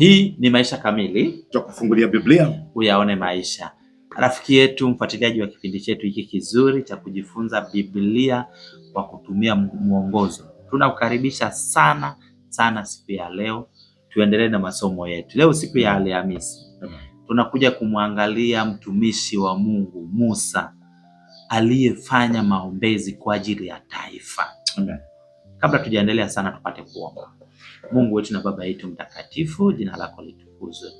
Hii ni Maisha Kamili, tutakufungulia Biblia uyaone maisha. Rafiki yetu, mfuatiliaji wa kipindi chetu hiki kizuri cha kujifunza Biblia kwa kutumia mwongozo, tunakukaribisha sana sana siku ya leo. Tuendelee na masomo yetu. Leo siku ya Alhamisi, tunakuja kumwangalia mtumishi wa Mungu Musa aliyefanya maombezi kwa ajili ya taifa. Amen. Kabla tujaendelea sana, tupate kuomba. Mungu wetu na Baba yetu mtakatifu, jina lako litukuzwe.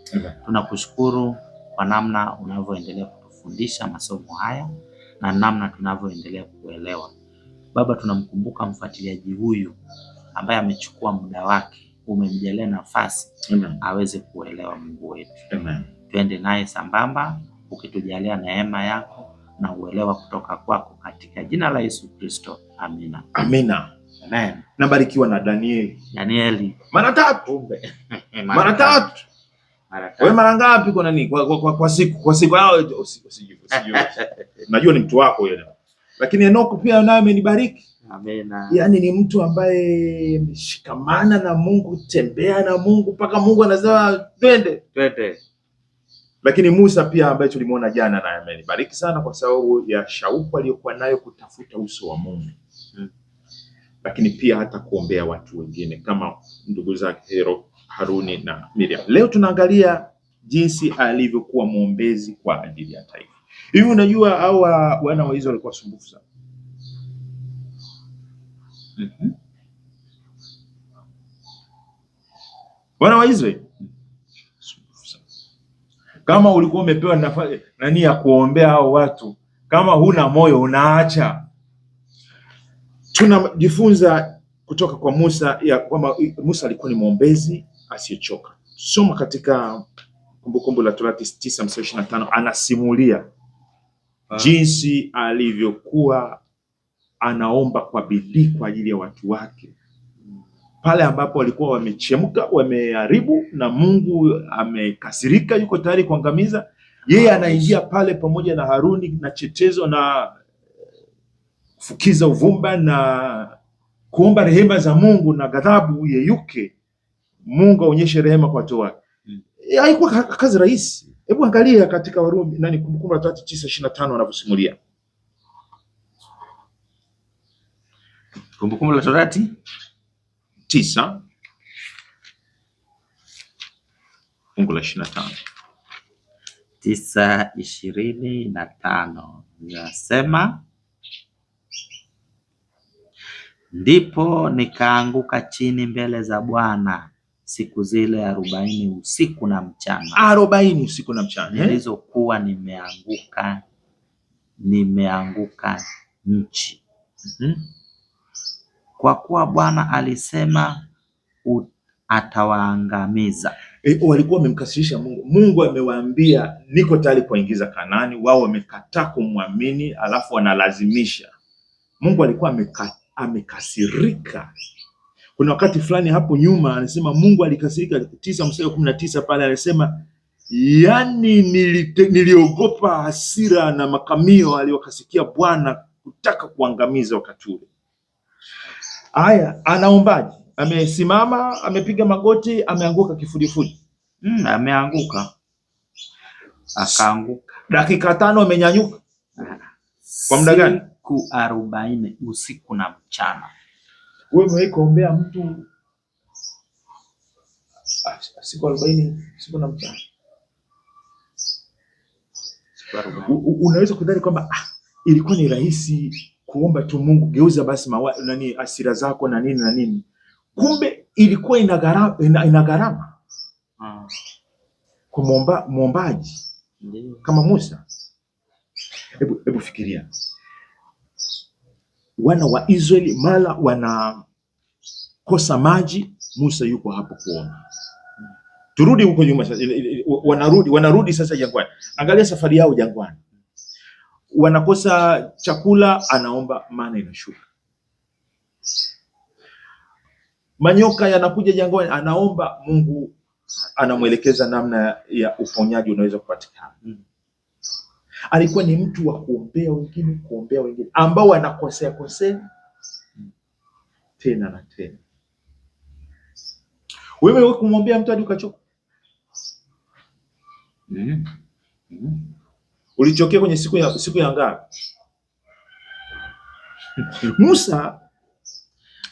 Tunakushukuru kwa namna unavyoendelea kutufundisha masomo haya na namna tunavyoendelea kuelewa. Baba, tunamkumbuka mfuatiliaji huyu ambaye amechukua muda wake, umemjalia nafasi aweze kuelewa. Mungu wetu, twende naye sambamba, ukitujalia neema yako na uelewa kutoka kwako, katika jina la Yesu Kristo. Amina. Amina. Amen. Nabarikiwa na Danieli. Mara tatu. Mara tatu. Wewe mara ngapi kwa nani? Kwa siku yao usijue. Najua ni mtu wako yeye. Lakini Enoko pia naye amenibariki. Amina. Yaani ni mtu ambaye ameshikamana na Mungu, tembea na Mungu mpaka Mungu anasema twende. Lakini Musa pia ambaye tulimuona jana naye amenibariki sana kwa sababu ya shauku aliyokuwa nayo kutafuta uso wa Mungu. Lakini pia hata kuombea watu wengine kama ndugu zake Haruni na Miriam. Leo tunaangalia jinsi alivyokuwa mwombezi kwa ajili ya taifa. Hivi unajua hao wana wa Israeli walikuwa sumbufu sana. Wana wa Israeli sumbufu sana. Kama ulikuwa umepewa nafasi nani ya kuombea hao watu, kama huna moyo unaacha. Tunajifunza kutoka kwa Musa ya kwamba Musa alikuwa ni mwombezi asiyechoka. Soma katika Kumbukumbu la Torati 9:25, anasimulia jinsi alivyokuwa anaomba kwa bidii kwa ajili ya watu wake. Pale ambapo walikuwa wamechemka, wameharibu na Mungu amekasirika, yuko tayari kuangamiza, yeye anaingia pale pamoja na Haruni na chetezo na fukiza uvumba na kuomba rehema za Mungu na ghadhabu yeyuke, Mungu aonyeshe rehema kwa watu wake. Haikuwa kazi rahisi. Hebu angalia katika Warumi Kumbukumbu la Torati 9:25 wanavyosimulia. Kumbukumbu la Torati 9 fungu la 25. 9:25 nasema, ndipo nikaanguka chini mbele za Bwana siku zile 40 usiku na mchana. 40 usiku na mchana. Nilizokuwa nimeanguka nchi. Kwa kuwa Bwana alisema atawaangamiza. Walikuwa wamemkasirisha Mungu. Mungu amewaambia niko tayari kuingiza Kanaani, wao wamekataa kumwamini, alafu wanalazimisha. Mungu alikuwa amekasirika. Kuna wakati fulani hapo nyuma anasema Mungu alikasirika 9:19 pale anasema, yani niliogopa hasira na makamio aliyokasikia Bwana kutaka kuangamiza wakati ule. Haya, anaombaje? Amesimama, amepiga magoti, ameanguka kifudifudi. Ameanguka. Akaanguka. Dakika 5 amenyanyuka. Kwa muda gani? Siku 40 usiku na mchana. Wewe umewahi kuombea mtu siku 40 usiku na mchana? Unaweza kudhani kwamba ilikuwa ni rahisi kuomba tu Mungu geuza basi hasira zako na nini na nini. Kumbe ilikuwa ina gharama. Kumwomba muombaji kama Musa. Hebu fikiria. Wana wa Israeli mara wanakosa maji, Musa yuko hapo kuomba. Turudi huko nyuma sasa, wanarudi sasa jangwani. Angalia safari yao jangwani. Wanakosa chakula, anaomba mana inashuka. Manyoka yanakuja jangwani, anaomba, Mungu anamwelekeza namna ya uponyaji unaweza kupatikana. Alikuwa ni mtu wa kuombea wengine ambao wanakosea tena na tena. Wewe kumwombea mtu hadi ukachoka? Ulichokea kwenye siku ya ngapi? Musa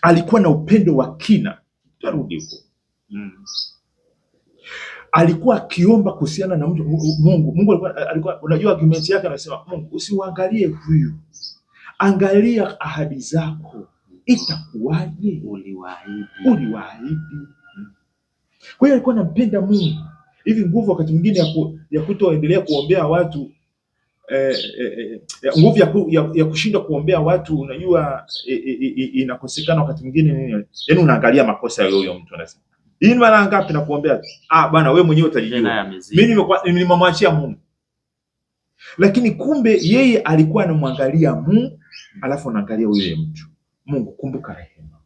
alikuwa na upendo wa kina. Tarudi huko. Alikuwa akiomba kuhusiana na Mungu. Mungu alikuwa unajua argument yake, anasema Mungu, usiwaangalie huyu, angalia ahadi zako, itakuwaje? Uliwaahidi. Kwa hiyo alikuwa anampenda Mungu. Hivi nguvu wakati mwingine ya kutoendelea kuombea watu nguvu ya kushindwa kuombea watu, unajua inakosekana wakati mwingine nini? Yaani unaangalia makosa ya huyo mtu, anasema hii mara ngapi na kuombea? Bwana wewe mwenyewe utajijua. Mimi nimemwachia Mungu. Lakini kumbe yeye alikuwa anamwangalia Mungu, alafu anaangalia yule mtu. Mungu, kumbuka rehema.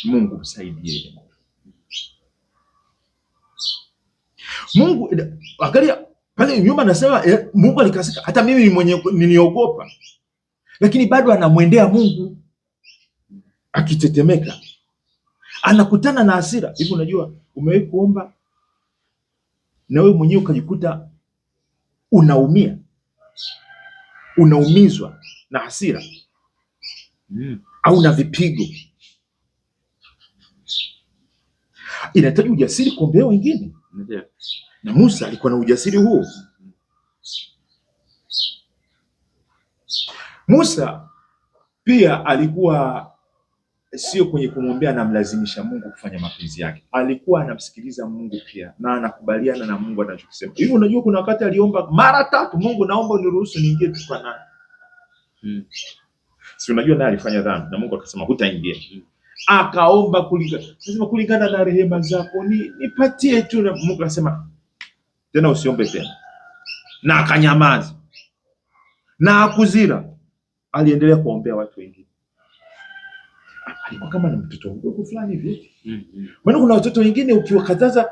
Mungu msaidie. Mungu, angalia pale nyuma, anasema Mungu alikasika, hata mimi mwenye niliogopa. Lakini bado anamwendea Mungu akitetemeka. Anakutana na hasira. Hivi unajua umewahi kuomba na wewe mwenyewe ukajikuta unaumizwa na hasira au na vipigo? Inahitaji ujasiri kuombea wengine. Na Musa alikuwa na ujasiri huo. Musa pia alikuwa sio kwenye kumwombea na mlazimisha Mungu kufanya mapenzi yake. Alikuwa anamsikiliza Mungu pia na anakubaliana na Mungu anachokisema. Hivi unajua kuna wakati aliomba mara 3, Mungu naomba uniruhusu niingie tu kwa nani. Si unajua naye alifanya dhambi na Mungu akasema hutaingia. Akaomba kulingana na rehema zako nipatie tu, na Mungu akasema tena usiombe tena. Na akanyamaza. Na akuzira. Aliendelea kuombea watu wengine. Alikuwa kama na mtoto mdogo fulani hivi. Maana kuna watoto wengine ukiwakataza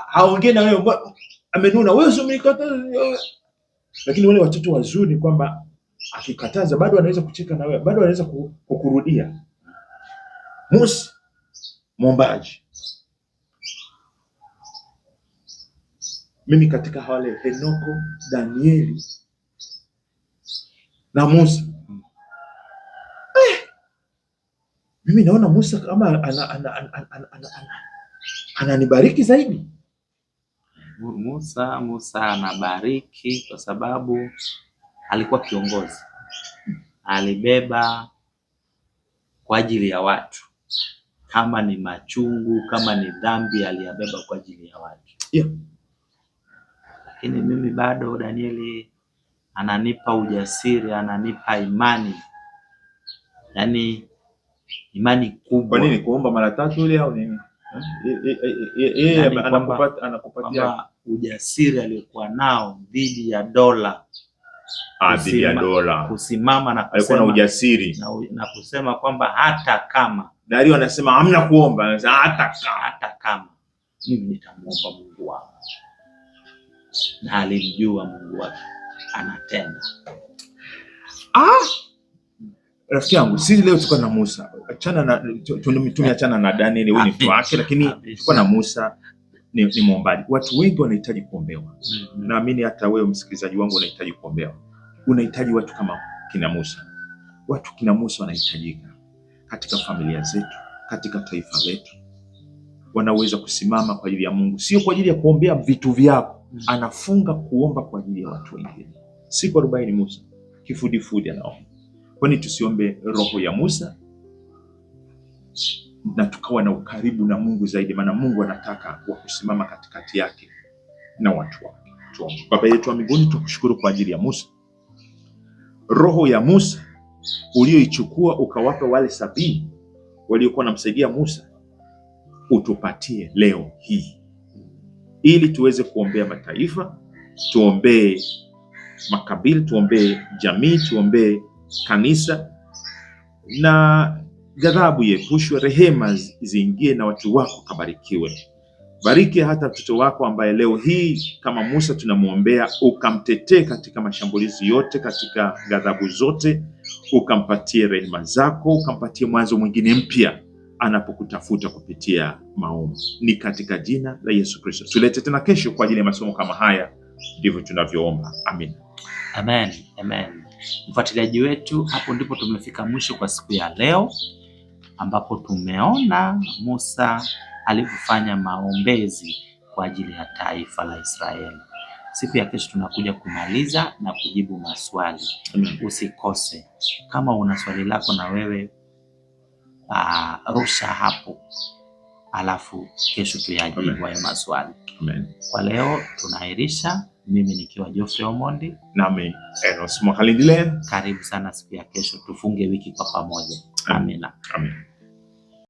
haongee na wewe, amenuna, wewe sio mnikataza. Lakini wale watoto wazuri kwamba akikataza bado anaweza kucheka na wewe, bado anaweza kukurudia. Musa mwombaji. Mimi katika wale Henoko, Danieli na Musa, mimi naona Musa kama ananibariki zaidi. Musa anabariki kwa sababu alikuwa kiongozi, alibeba kwa ajili ya watu. Kama ni machungu, kama ni dhambi, aliyabeba kwa ajili ya watu. Lakini mimi bado Danieli ananipa ujasiri, ananipa imani, yaani imani kubwa. Kwa nini kuomba mara 3 ile au nini? Yeye anakupatia ujasiri aliokuwa nao dhidi ya dola. Dhidi ya dola. Kusimama na kusema, alikuwa na ujasiri na kusema kwamba hata kama Dario anasema hamna kuomba, anasema hata kama mimi nitamuomba Mungu wangu. Na alimjua Mungu wake anatenda. Rafiki yangu, sisi leo tuko na Musa. Achana na tumeachana na Danieli, wewe ni mtu wake, lakini tuko na Musa, ni muombaji. Watu wengi wanahitaji kuombewa. Naamini hata wewe msikilizaji wangu unahitaji kuombewa. Unahitaji watu kama kina Musa. Watu kina Musa wanahitajika katika familia zetu, katika taifa letu. Wanaweza kusimama kwa ajili ya Mungu, sio kwa ajili ya kuombea vitu vyako. Anafunga kuomba kwa ajili ya watu wengine. Siku 40 Musa kifudifudi anaomba. Kwani tusiombe roho ya Musa na tukawa na ukaribu na Mungu zaidi? Maana Mungu anataka wa kusimama katikati yake na watu wake. Tuombe. Baba yetu wa mbinguni, tukushukuru kwa ajili ya Musa. Roho ya Musa ulioichukua ukawapa wale 70 waliokuwa wanamsaidia Musa, utupatie leo hii ili tuweze kuombea mataifa, tuombee makabila, tuombee jamii, tuombee kanisa, na ghadhabu iepushwe, rehema ziingie na watu wako kabarikiwe. Bariki hata mtoto wako ambaye leo hii kama Musa tunamuombea, ukamtetee katika mashambulizi yote, katika ghadhabu zote, ukampatie rehema zako, ukampatie mwanzo mwingine mpya. anapokutafuta kupitia maombi. Ni katika jina la Yesu Kristo. Tulete tena kesho kwa ajili ya masomo kama haya, ndivyo tunavyoomba. Amen. Amen. Amen. Mfuatiliaji wetu, hapo ndipo tumefika mwisho kwa siku ya leo, ambapo tumeona Musa alivyofanya maombezi kwa ajili ya taifa la Israeli. Siku ya kesho tunakuja kumaliza na kujibu maswali. Amen. Usikose. Kama una swali lako na wewe rusha hapo, alafu kesho tuyajibu hayo maswali. Amen. Kwa leo tunaahirisha, mimi nikiwa Geoffrey Omondi nami Enos Mwakalindile. Karibu sana siku ya kesho, tufunge wiki kwa pamoja. Amina. Amen.